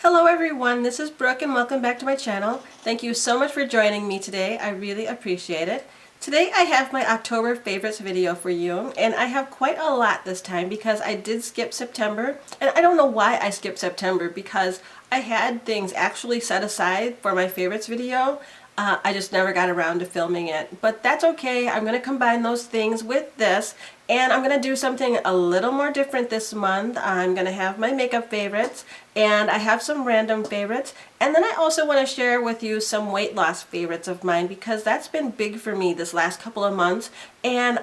Hello everyone, this is Brooke and welcome back to my channel. Thank you so much for joining me today. I really appreciate it. Today I have my October favorites video for you, and I have quite a lot this time because I did skip September, and I don't know why I skipped September because I had things actually set aside for my favorites video. I just never got around to filming it, but that's okay. I'm going to combine those things with this, and I'm going to do something a little more different this month. I'm going to have my makeup favorites, and I have some random favorites, and then I also want to share with you some weight loss favorites of mine because that's been big for me this last couple of months, and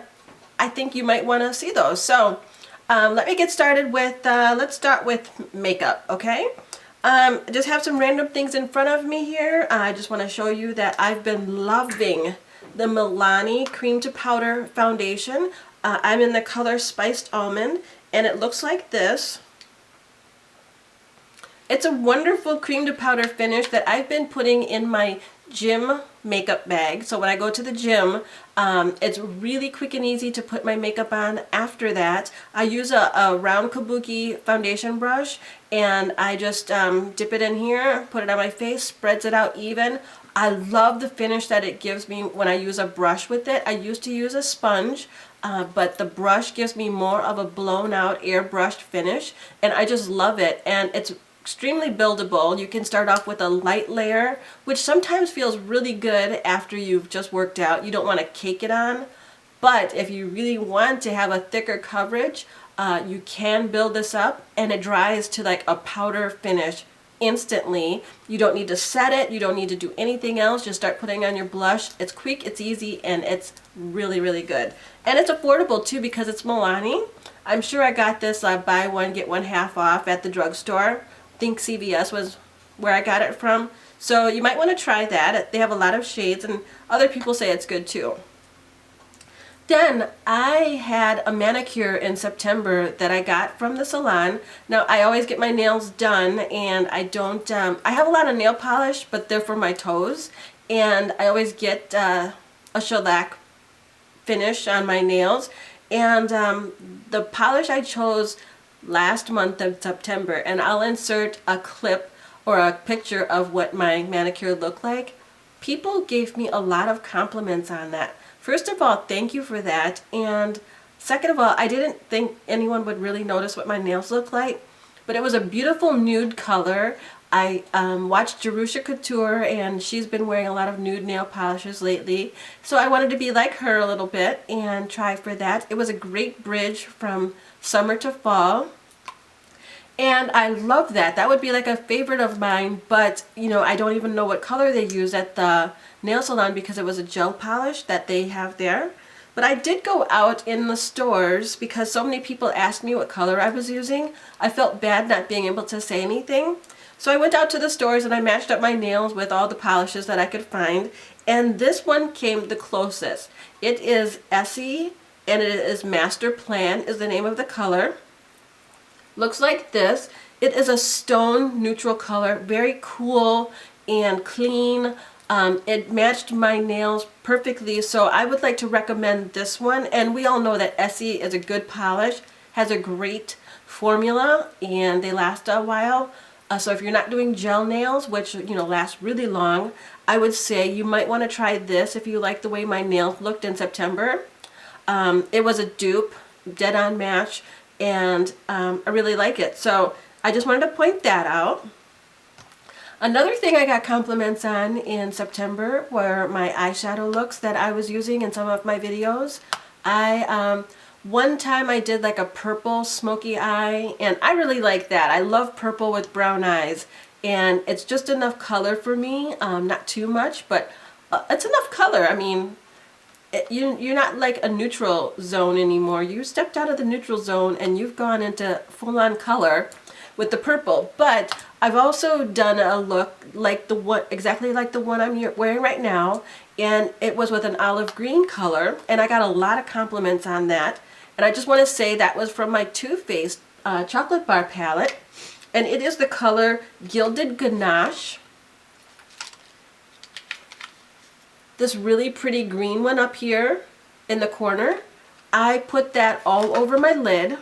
I think you might want to see those. So let me get started with, let's start with makeup, okay? I just have some random things in front of me here. I just want to show you that I've been loving the Milani Cream to Powder Foundation. I'm in the color Spiced Almond, and it looks like this. It's a wonderful cream to powder finish that I've been putting in my gym makeup bag. So when I go to the gym, it's really quick and easy to put my makeup on. After that, I use a round kabuki foundation brush, and I just dip it in here, put it on my face, spreads it out even. I love the finish that it gives me when I use a brush with it. I used to use a sponge, but the brush gives me more of a blown out airbrushed finish, and I just love it. And it's extremely buildable. You can start off with a light layer, which sometimes feels really good after you've just worked out. You don't want to cake it on, but if you really want to have a thicker coverage, you can build this up, and it dries to like a powder finish instantly. You don't need to set it, you don't need to do anything else, just start putting on your blush. It's quick, it's easy, and it's really, really good. And it's affordable too because it's Milani. I'm sure I got this buy one, get one half off at the drugstore. I think CVS was where I got it from. So you might want to try that. They have a lot of shades, and other people say it's good too. Then I had a manicure in September that I got from the salon. Now I always get my nails done, and I don't, I have a lot of nail polish, but they're for my toes, and I always get a shellac finish on my nails. And the polish I chose last month of September, and I'll insert a clip or a picture of what my manicure looked like. People gave me a lot of compliments on that. First of all, thank you for that, and second of all, I didn't think anyone would really notice what my nails look like, but it was a beautiful nude color. I watched Jerusha Couture, and she's been wearing a lot of nude nail polishes lately, so I wanted to be like her a little bit and try for that. It was a great bridge from summer to fall, and I love that. That would be like a favorite of mine, but you know, I don't even know what color they use at the nail salon because it was a gel polish that they have there. But I did go out in the stores because so many people asked me what color I was using. I felt bad not being able to say anything. So I went out to the stores and I matched up my nails with all the polishes that I could find, and this one came the closest. It is Essie, and it is Master Plan is the name of the color. Looks like this. It is a stone neutral color, very cool and clean. It matched my nails perfectly, so I would like to recommend this one. And we all know that Essie is a good polish, has a great formula, and they last a while. So if you're not doing gel nails, which you know last really long, I would say you might want to try this if you like the way my nails looked in September. It was a dupe, dead on match, and I really like it. So I just wanted to point that out. Another thing I got compliments on in September were my eyeshadow looks that I was using in some of my videos. One time I did like a purple smoky eye, and I really like that. I love purple with brown eyes, and it's just enough color for me, not too much, but it's enough color. I mean, you're not like a neutral zone anymore. You stepped out of the neutral zone and you've gone into full-on color with the purple. But I've also done a look like the one, exactly like the one I'm wearing right now, and it was with an olive green color, and I got a lot of compliments on that. And I just want to say that was from my Too Faced chocolate bar palette, and it is the color Gilded Ganache. This really pretty green one up here in the corner, I put that all over my lid,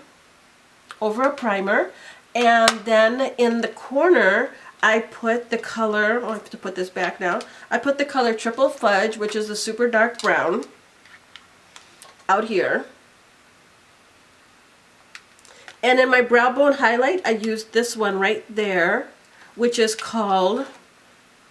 over a primer, and then in the corner I put the color, I have to put this back now. I put the color Triple Fudge, which is the super dark brown, out here. And in my brow bone highlight, I used this one right there, which is called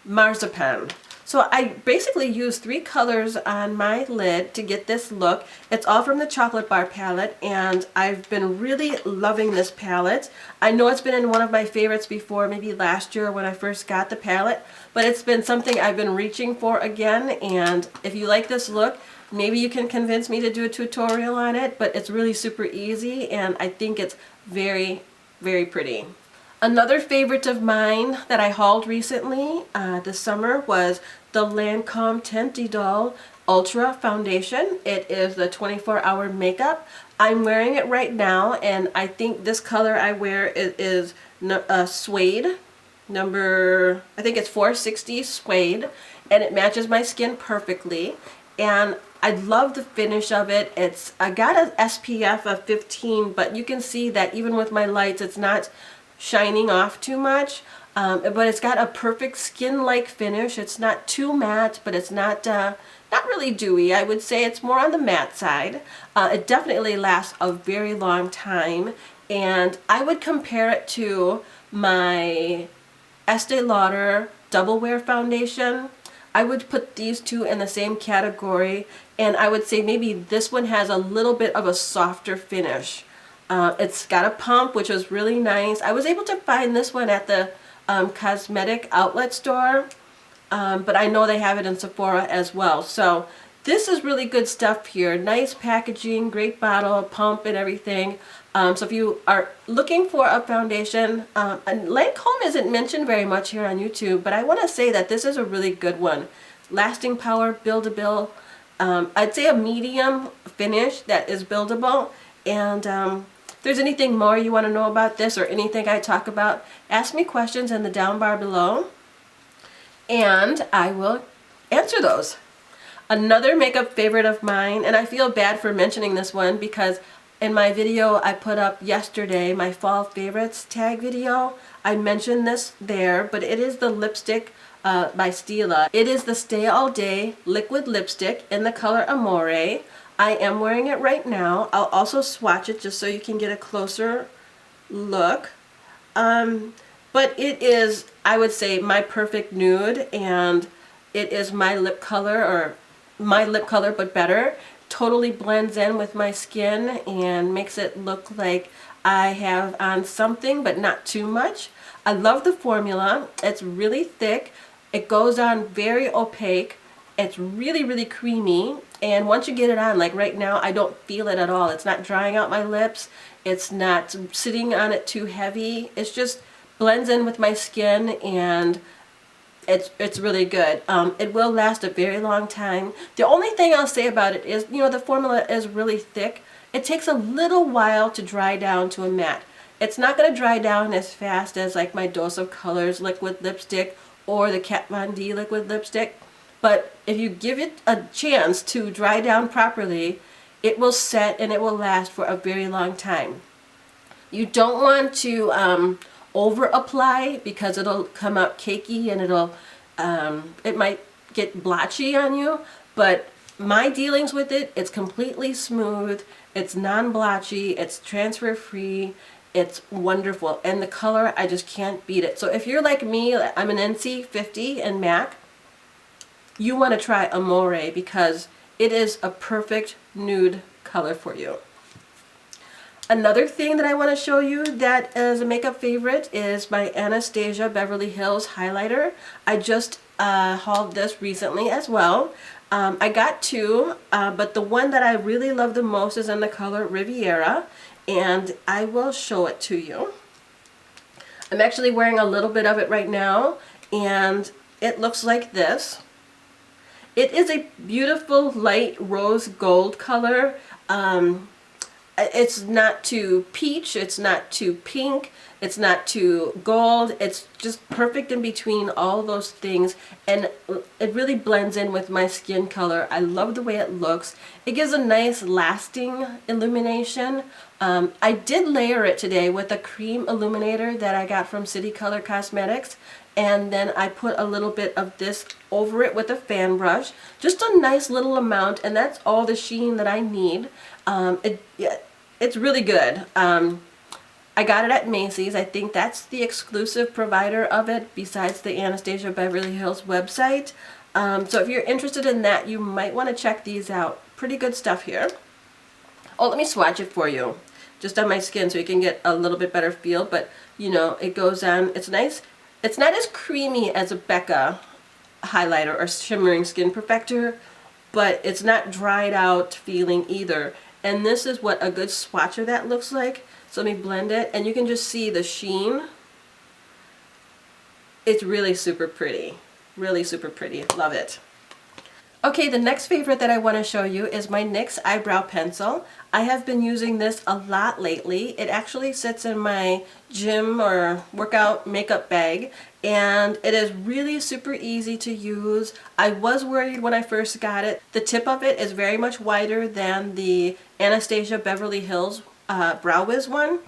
Marc'er. So I basically used 3 colors on my lid to get this look. It's all from the Chocolate Bar palette, and I've been really loving this palette. I know it's been in one of my favorites before, maybe last year when I first got the palette, but it's been something I've been reaching for again, and if you like this look, maybe you can convince me to do a tutorial on it, but it's really super easy, and I think it's very, very pretty. Another favorite of mine that I hauled recently this summer was the Lancome Teint Idole Ultra Foundation. It is the 24-hour makeup. I'm wearing it right now, and I think this color I wear is Suede, number, I think it's 460 Suede, and it matches my skin perfectly. And I love the finish of it. I got an SPF of 15, but you can see that even with my lights, it's not shining off too much, but it's got a perfect skin-like finish. It's not too matte, but it's not really dewy. I would say it's more on the matte side. It definitely lasts a very long time, and I would compare it to my Estee Lauder Double Wear Foundation. I would put these two in the same category, and I would say maybe this one has a little bit of a softer finish. It's got a pump, which was really nice. I was able to find this one at the cosmetic outlet store, but I know they have it in Sephora as well. So this is really good stuff here. Nice packaging, great bottle, pump, and everything. So if you are looking for a foundation, and Lancome isn't mentioned very much here on YouTube, but I want to say that this is a really good one. Lasting power, buildable. I'd say a medium finish that is buildable. And if there's anything more you want to know about this or anything I talk about, ask me questions in the down bar below, and I will answer those. Another makeup favorite of mine, and I feel bad for mentioning this one because in my video I put up yesterday, my fall favorites tag video, I mentioned this there, but it is the lipstick by Stila. It is the Stay All Day liquid lipstick in the color Amore. I am wearing it right now. I'll also swatch it just so you can get a closer look. But it is, I would say, my perfect nude, and it is my lip color, or my lip color but better. Totally blends in with my skin and makes it look like I have on something but not too much. I love the formula. It's really thick. It goes on very opaque. It's really, really creamy, and once you get it on, like right now, I don't feel it at all. It's not drying out my lips. It's not sitting on it too heavy. It's just blends in with my skin, and it's really good. It will last a very long time. The only thing I'll say about it is, you know, the formula is really thick. It takes a little while to dry down to a matte. It's not going to dry down as fast as like my Dose of Colors liquid lipstick or the Kat Von D liquid lipstick. But if you give it a chance to dry down properly, it will set and it will last for a very long time. You don't want to over apply because it'll come out cakey and it might get blotchy on you. But my dealings with it, it's completely smooth, it's non-blotchy, it's transfer free, it's wonderful. And the color, I just can't beat it. So if you're like me, I'm an NC 50 in MAC, you want to try Amore because it is a perfect nude color for you. Another thing that I want to show you that is a makeup favorite is my Anastasia Beverly Hills highlighter. I just hauled this recently as well. I got 2, but the one that I really love the most is in the color Riviera, and I will show it to you. I'm actually wearing a little bit of it right now, and it looks like this. It is a beautiful light rose gold color. it's not too peach, it's not too pink, it's not too gold. It's just perfect in between all those things, and it really blends in with my skin color. I love the way it looks. It gives a nice lasting illumination. I did layer it today with a cream illuminator that I got from City Color Cosmetics, and then I put a little bit of this over it with a fan brush. Just a nice little amount, and that's all the sheen that I need. It's really good. I got it at Macy's. I think that's the exclusive provider of it besides the Anastasia Beverly Hills website. So if you're interested in that, you might want to check these out. Pretty good stuff here. Oh, let me swatch it for you, just on my skin so you can get a little bit better feel. But you know, it goes on. It's nice. It's not as creamy as a Becca highlighter or shimmering skin perfector, but it's not dried out feeling either. And this is what a good swatcher that looks like. So let me blend it, and you can just see the sheen. It's really super pretty. Really super pretty. Love it. Okay, the next favorite that I want to show you is my NYX eyebrow pencil. I have been using this a lot lately. It actually sits in my gym or workout makeup bag, and it is really super easy to use. I was worried when I first got it. The tip of it is very much wider than the Anastasia Beverly Hills Brow Wiz one,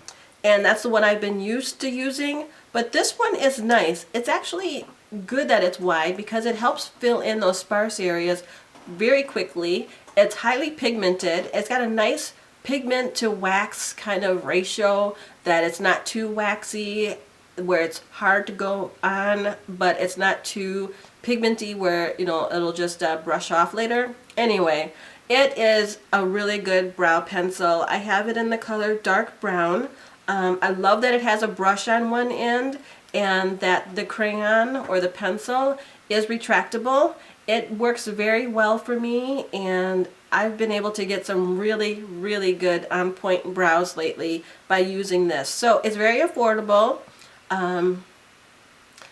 and that's the one I've been used to using. But this one is nice. It's actually good that it's wide because it helps fill in those sparse areas very quickly. It's highly pigmented. It's got a nice pigment to wax kind of ratio, that it's not too waxy where it's hard to go on, but it's not too pigmenty where, you know, it'll just brush off later. Anyway, it is a really good brow pencil. I have it in the color dark brown. I love that it has a brush on one end and that the crayon or the pencil is retractable. It works very well for me, and I've been able to get some really, really good on point brows lately by using this. So it's very affordable.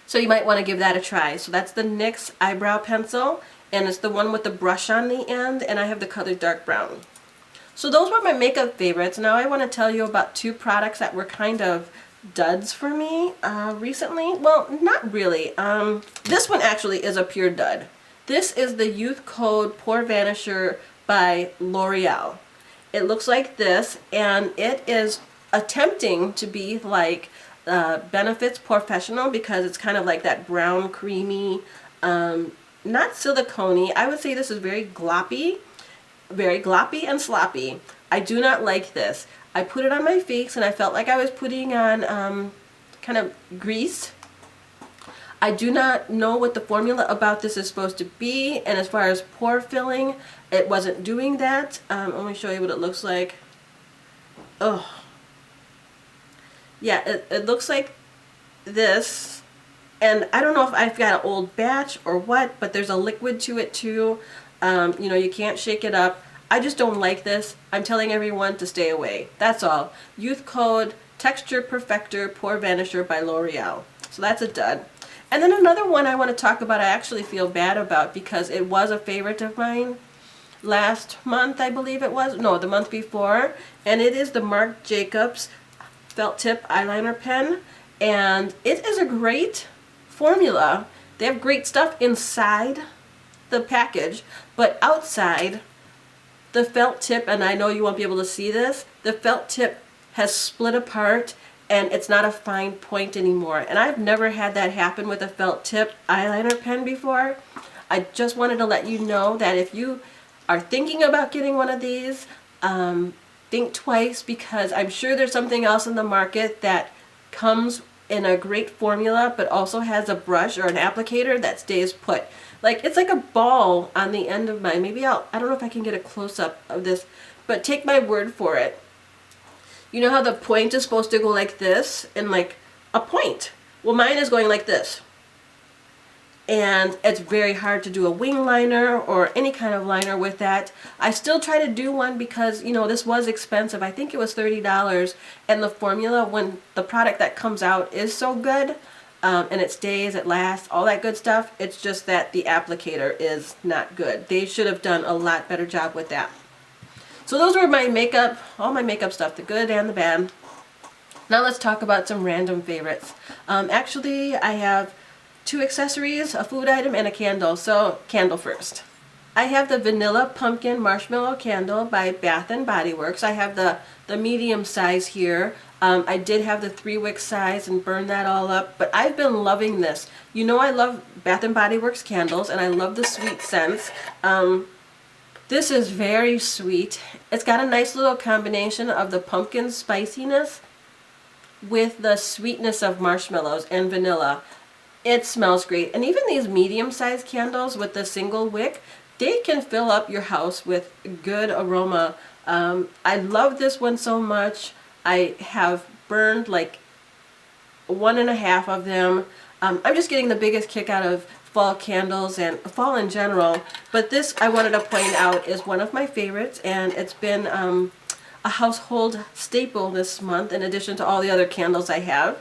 So you might want to give that a try. So that's the NYX eyebrow pencil, and it's the one with the brush on the end, and I have the color dark brown. So those were my makeup favorites. Now I want to tell you about two products that were kind of duds for me recently. Well, not really. This one actually is a pure dud. This is the Youthcode Pore Vanisher by Loreal. It looks like this, and it is attempting to be like Benefit's Professional, because it's kind of like that brown creamy, not silicone-y. I would say this is very gloppy and sloppy. I do not like this. I put it on my face and I felt like I was putting on kind of grease. I do not know what the formula about this is supposed to be, and as far as pore filling, it wasn't doing that. Let me show you what it looks like. Oh, yeah, it looks like this, and I don't know if I've got an old batch or what, but there's a liquid to it too. You know, you can't shake it up. I just don't like this. I'm telling everyone to stay away. That's all. Youthcode Texture Perfector Pore Vanisher by L'Oreal. So that's a dud. And then another one I want to talk about, I actually feel bad about because it was a favorite of mine last month, I believe it was. No, the month before. And it is the Marc Jacobs Felt Tip Eyeliner Pen. And it is a great formula. They have great stuff inside the package, but outside, the felt tip, and I know you won't be able to see this, the felt tip has split apart and it's not a fine point anymore. And I've never had that happen with a felt tip eyeliner pen before. I just wanted to let you know that if you are thinking about getting one of these, think twice, because I'm sure there's something else in the market that comes in a great formula but also has a brush or an applicator that stays put. Like, it's like a ball on the end of mine. Maybe I don't know if I can get a close-up of this, but take my word for it. You know how the point is supposed to go like this, and like a point? Well, mine is going like this. And it's very hard to do a wing liner or any kind of liner with that. I still try to do one because, you know, this was expensive. I think it was $30, and the formula, when the product that comes out is so good, and it stays, it lasts, all that good stuff. It's just that the applicator is not good. They should have done a lot better job with that. So those were my makeup, all my makeup stuff, the good and the bad. Now let's talk about some random favorites. Actually, I have 2 accessories, a food item, and a candle. So, candle first. I have the Vanilla Pumpkin Marshmallow Candle by Bath & Body Works. I have the medium size here. I did have the 3-wick size and burned that all up, but I've been loving this. You know I love Bath & Body Works candles, and I love the sweet scents. This is very sweet. It's got a nice little combination of the pumpkin spiciness with the sweetness of marshmallows and vanilla. It smells great. And even these medium-sized candles with the single wick, they can fill up your house with good aroma. I love this one so much. I have burned like 1.5 of them. I'm just getting the biggest kick out of fall candles and fall in general, but this I wanted to point out is one of my favorites, and it's been a household staple this month in addition to all the other candles I have.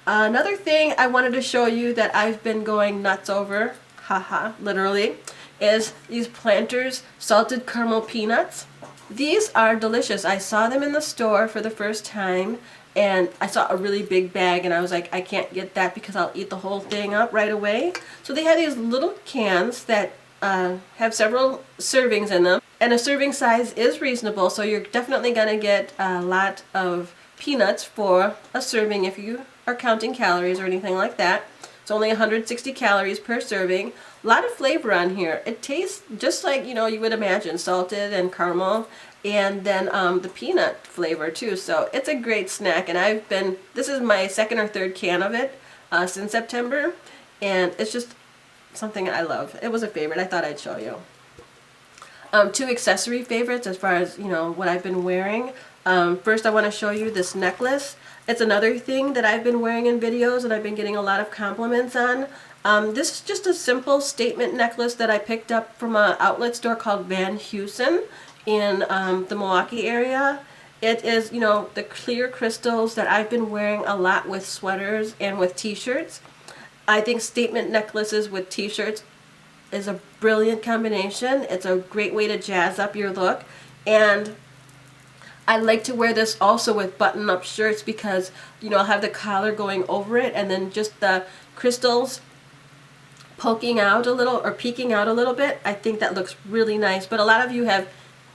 Another thing I wanted to show you that I've been going nuts over, haha, literally, is these Planters salted caramel peanuts. These are delicious. I saw them in the store for the first time, and I saw a really big bag, and I was like, I can't get that because I'll eat the whole thing up right away. So they have these little cans that have several servings in them, and a serving size is reasonable, so you're definitely going to get a lot of peanuts for a serving if you are counting calories or anything like that. It's only 160 calories per serving. A lot of flavor on here. It tastes just like, you know, you would imagine, salted and caramel, and then the peanut flavor too. So it's a great snack, and this is my 2nd or 3rd can of it since September, and it's just something I love. It was a favorite. I thought I'd show you. 2 accessory favorites as far as, you know, what I've been wearing. First I want to show you this necklace. It's another thing that I've been wearing in videos and I've been getting a lot of compliments on. This is just a simple statement necklace that I picked up from an outlet store called Van Heusen in the Milwaukee area. It is, you know, the clear crystals that I've been wearing a lot with sweaters and with t-shirts. I think statement necklaces with t-shirts is a brilliant combination. It's a great way to jazz up your look, and I like to wear this also with button-up shirts because, you know, I'll have the collar going over it and then just the crystals poking out a little or peeking out a little bit. I think that looks really nice, but a lot of you have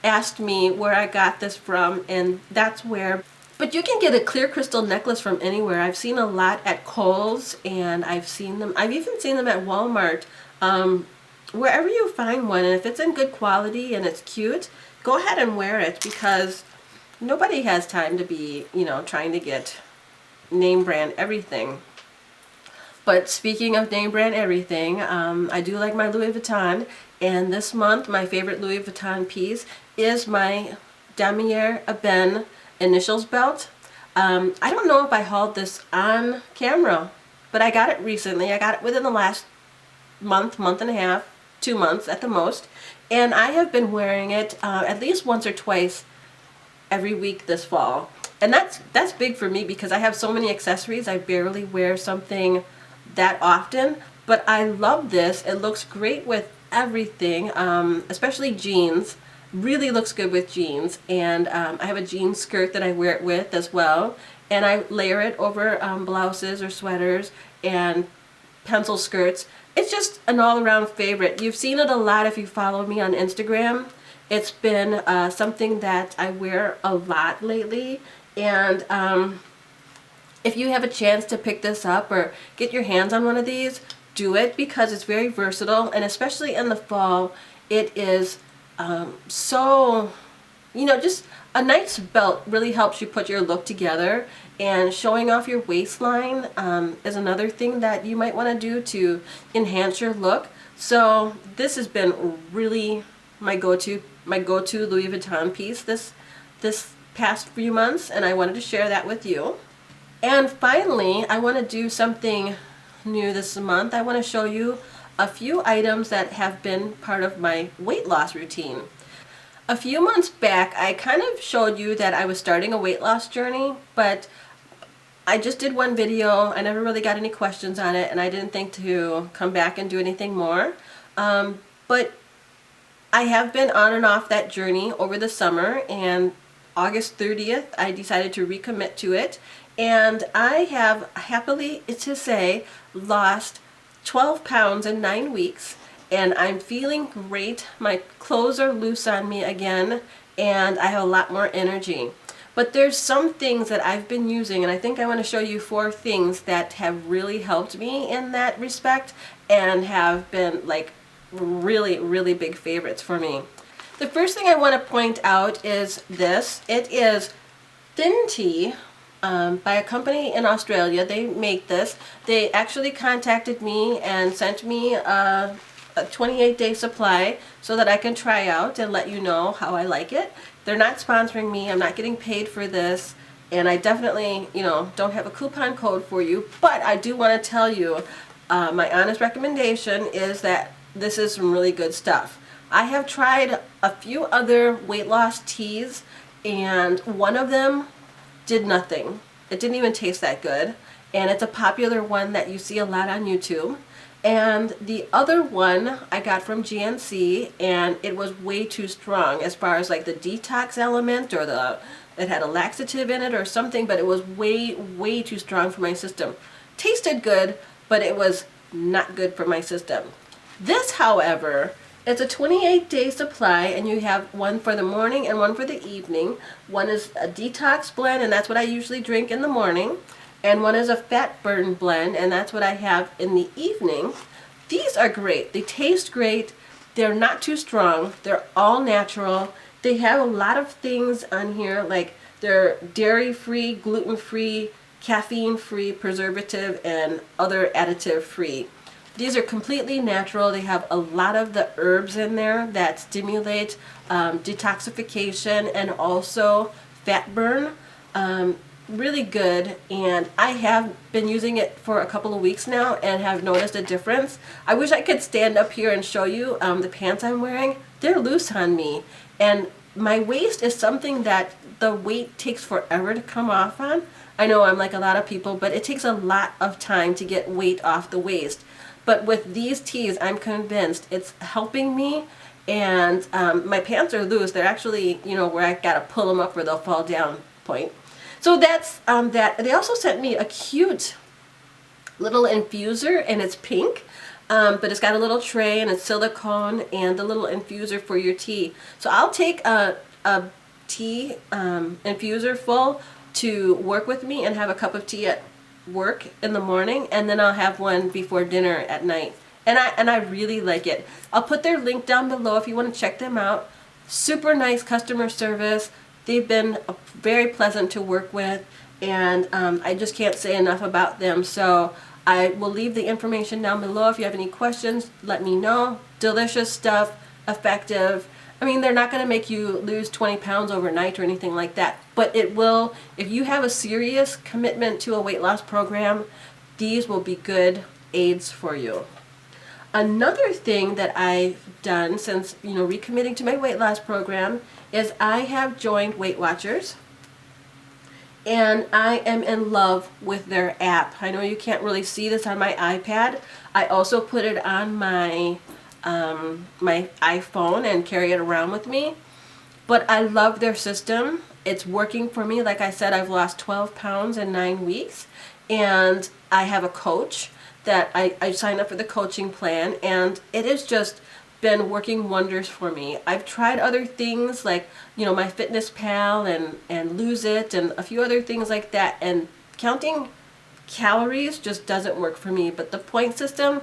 asked me where I got this from, and that's where. But you can get a clear crystal necklace from anywhere. I've seen a lot at Kohl's, and I've even seen them at Walmart. Wherever you find one, and if it's in good quality and it's cute, go ahead and wear it, because nobody has time to be, you know, trying to get name brand everything. But speaking of name brand everything, I do like my Louis Vuitton, and this month my favorite Louis Vuitton piece is my Damier Ebene initials belt. I don't know if I hauled this on camera, but I got it recently. I got it within the last month and a half, 2 months at the most, and I have been wearing it at least once or twice every week this fall. And that's big for me because I have so many accessories. I barely wear something that often, but I love this. It looks great with everything, especially jeans. Really looks good with jeans, and I have a jean skirt that I wear it with as well, and I layer it over blouses or sweaters and pencil skirts. It's just an all-around favorite. You've seen it a lot if you follow me on Instagram. It's been something that I wear a lot lately, and if you have a chance to pick this up or get your hands on one of these, do it, because it's very versatile, and especially in the fall, it is so, you know, just a nice belt really helps you put your look together, and showing off your waistline is another thing that you might want to do to enhance your look. So this has been really my go-to Louis Vuitton piece this past few months, and I wanted to share that with you. And finally, I want to do something new this month. I want to show you a few items that have been part of my weight loss routine. A few months back, I kind of showed you that I was starting a weight loss journey, but I just did one video. I never really got any questions on it, and I didn't think to come back and do anything more. But I have been on and off that journey over the summer, and August 30th I decided to recommit to it, and I have happily to say lost 12 pounds in 9 weeks, and I'm feeling great. My clothes are loose on me again, and I have a lot more energy. But there's some things that I've been using, and I think I want to show you 4 things that have really helped me in that respect and have been like really, really big favorites for me. The first thing I want to point out is this. It is thin tea by a company in Australia. They make this. They actually contacted me and sent me a 28-day supply so that I can try out and let you know how I like it. They're not sponsoring me. I'm not getting paid for this, and I definitely, you know, don't have a coupon code for you, but I do want to tell you my honest recommendation is that this is some really good stuff. I have tried a few other weight loss teas, and one of them did nothing. It didn't even taste that good, and it's a popular one that you see a lot on YouTube. And the other one I got from GNC, and it was way too strong as far as like the detox element, or it had a laxative in it or something, but it was way too strong for my system. Tasted good, but it was not good for my system. This, however, it's a 28-day supply, and you have one for the morning and one for the evening. One is a detox blend, and that's what I usually drink in the morning. And one is a fat burn blend, and that's what I have in the evening. These are great. They taste great. They're not too strong. They're all natural. They have a lot of things on here, like they're dairy-free, gluten-free, caffeine-free, preservative, and other additive-free. These are completely natural. They have a lot of the herbs in there that stimulate detoxification and also fat burn. Really good, and I have been using it for a couple of weeks now and have noticed a difference. I wish I could stand up here and show you the pants I'm wearing. They're loose on me, and my waist is something that the weight takes forever to come off on. I know I'm like a lot of people, but it takes a lot of time to get weight off the waist. But with these teas, I'm convinced it's helping me, and my pants are loose. They're actually, you know, where I gotta pull them up or they'll fall down point. So that's that. They also sent me a cute little infuser, and it's pink, but it's got a little tray and it's silicone and the little infuser for your tea. So I'll take a tea infuser full to work with me and have a cup of tea at work in the morning, and then I'll have one before dinner at night. And I really like it. I'll put their link down below if you want to check them out. Super nice customer service. They've been very pleasant to work with, and I just can't say enough about them. So I will leave the information down below. If you have any questions, let me know. Delicious stuff, effective. I mean, they're not going to make you lose 20 pounds overnight or anything like that, but it will, if you have a serious commitment to a weight loss program, these will be good aids for you. Another thing that I've done since, you know, recommitting to my weight loss program is I have joined Weight Watchers, and I am in love with their app. I know you can't really see this on my iPad. I also put it on my my iPhone and carry it around with me, but I love their system. It's working for me. Like I said, I've lost 12 pounds in 9 weeks, and I have a coach that I signed up for the coaching plan, and it has just been working wonders for me. I've tried other things like, you know, my Fitness Pal and Lose It and a few other things like that, and counting calories just doesn't work for me. But the point system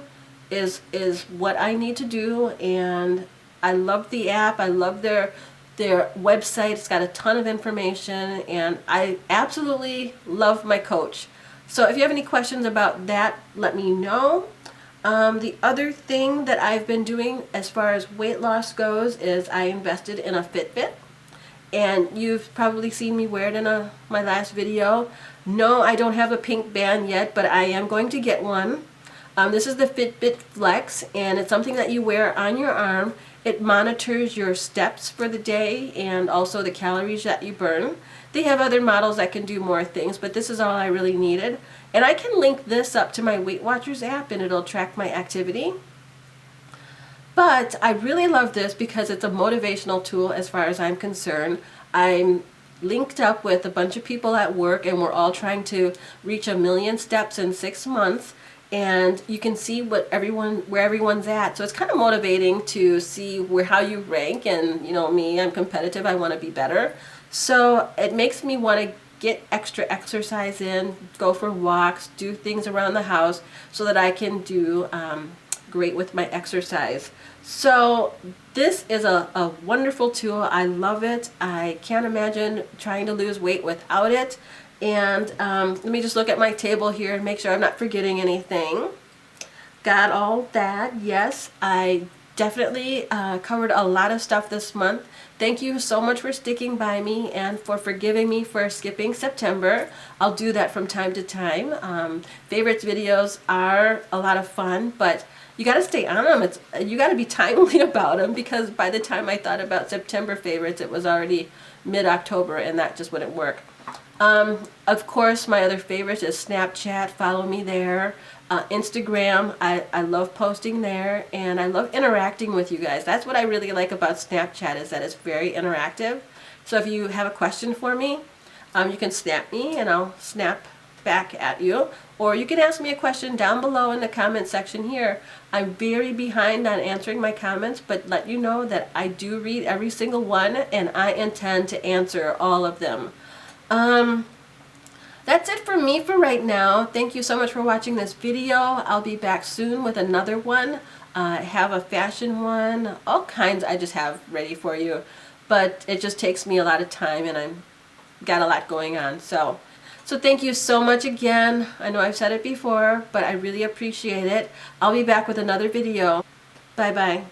is what I need to do, and I love the app. I love their website. It's got a ton of information, and I absolutely love my coach. So if you have any questions about that, let me know. The other thing that I've been doing as far as weight loss goes is I invested in a Fitbit, and you've probably seen me wear it in my last video. No, I don't have a pink band yet, but I am going to get one. This is the Fitbit Flex, and it's something that you wear on your arm. It monitors your steps for the day and also the calories that you burn. They have other models that can do more things, but this is all I really needed. And I can link this up to my Weight Watchers app, and it'll track my activity. But I really love this because it's a motivational tool as far as I'm concerned. I'm linked up with a bunch of people at work and we're all trying to reach 1,000,000 steps in 6 months, and you can see where everyone's at. So it's kind of motivating to see how you rank, and you know me, I'm competitive, I want to be better. So it makes me want to get extra exercise in, go for walks, do things around the house so that I can do great with my exercise. So this is a wonderful tool. I love it. I can't imagine trying to lose weight without it. And let me just look at my table here and make sure I'm not forgetting anything. Got all that. Yes, I definitely covered a lot of stuff this month. Thank you so much for sticking by me and for forgiving me for skipping September. I'll do that from time to time. Favorites videos are a lot of fun, but you got to stay on them. You got to be timely about them, because by the time I thought about September favorites, it was already mid-October and that just wouldn't work. Of course, my other favorite is Snapchat. Follow me there. Instagram, I love posting there, and I love interacting with you guys. That's what I really like about Snapchat, is that it's very interactive. So if you have a question for me, you can snap me and I'll snap back at you. Or you can ask me a question down below in the comment section here. I'm very behind on answering my comments, but let you know that I do read every single one and I intend to answer all of them. That's it for me for right now. Thank you so much for watching this video. I'll be back soon with another one. I have a fashion one, all kinds I just have ready for you. But it just takes me a lot of time and I've got a lot going on. So thank you so much again. I know I've said it before, but I really appreciate it. I'll be back with another video. Bye-bye.